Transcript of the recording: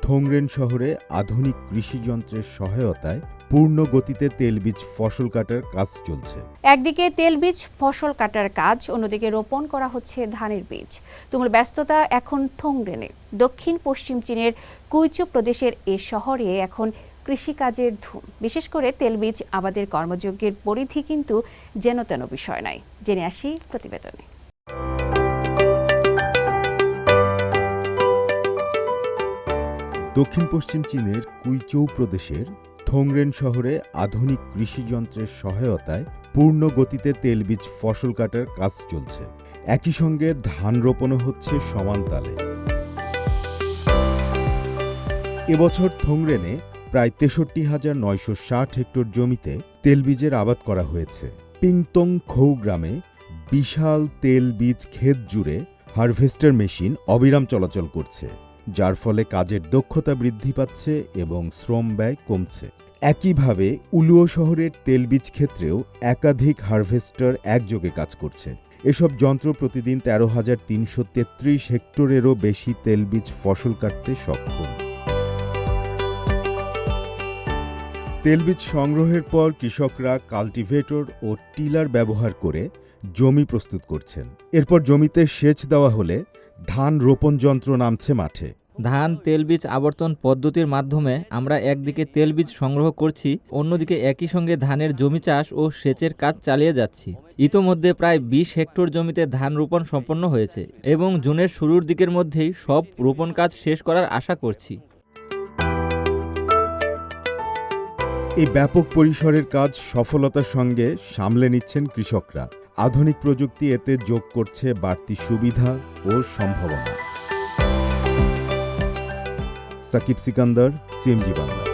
থোংরেন শহরে আধুনিক কৃষিযন্ত্রের সহায়তায় পূর্ণ গতিতে তেলবীজ ফসল কাটার কাজ চলছে। একদিকে তেলবীজ ফসল কাটার কাজ, অন্যদিকে রোপণ করা হচ্ছে ধানের বীজ। তুমুল ব্যস্ততা এখন থোংরেনে। দক্ষিণ পশ্চিম চীনের কুইচু প্রদেশের এ শহরে এখন কৃষিকাজের ধুম। বিশেষ করে তেলবীজ আবাদের কর্মযজ্ঞের পরিধি কিন্তু যেন তেন বিষয় নয়। জেনে আসি প্রতিবেদনে। দক্ষিণ পশ্চিম চীনের কুইচৌ প্রদেশের থোংরেন শহরে আধুনিক কৃষিযন্ত্রের সহায়তায় পূর্ণ গতিতে তেলবীজ ফসল কাটার কাজ চলছে। একই সঙ্গে ধান রোপণও হচ্ছে সমান তালে। এবছর থোংরেনে প্রায় ৬৩,৯৬০ হেক্টর জমিতে তেলবীজের আবাদ করা হয়েছে। পিংতং খৌ গ্রামে বিশাল তেলবীজ ক্ষেত জুড়ে হারভেস্টার মেশিন অবিরাম চলাচল করছে, যার ফলে কাজের দক্ষতা বৃদ্ধি পাচ্ছে এবং শ্রম ব্যয় কমছে। একইভাবে উলুও শহরের তেলবীজ ক্ষেত্রেও একাধিক হারভেস্টার একযোগে কাজ করছে। এসব যন্ত্র প্রতিদিন ১৩,৩৩৩ হেক্টরেরও বেশি তেলবীজ ফসল কাটতে সক্ষম। তেলবীজ সংগ্রহের পর কৃষকরা কাল্টিভেটর ও টিলার ব্যবহার করে জমি প্রস্তুত করছেন। এরপর জমিতে সেচ দেওয়া হলে ধান রোপণ যন্ত্র নামছে মাঠে। ধান তেলবীজ আবর্তন পদ্ধতির মাধ্যমে আমরা একদিকে তেলবীজ সংগ্রহ করছি, অন্যদিকে একই সঙ্গে ধানের জমি চাষ ও সেচের কাজ চালিয়ে যাচ্ছি। ইতোমধ্যে প্রায় ২০ হেক্টর জমিতে ধান রোপণ সম্পন্ন হয়েছে এবং জুনের শুরুর দিকের মধ্যেই সব রোপণ কাজ শেষ করার আশা করছি। এই ব্যাপক পরিসরের কাজ সফলতার সঙ্গে সামলে নিচ্ছেন কৃষকরা। আধুনিক প্রযুক্তি এতে যোগ করছে বাড়তি সুবিধা ও সম্ভাবনা। সাকিব সিকান্দার, সিএমজি বাংলা।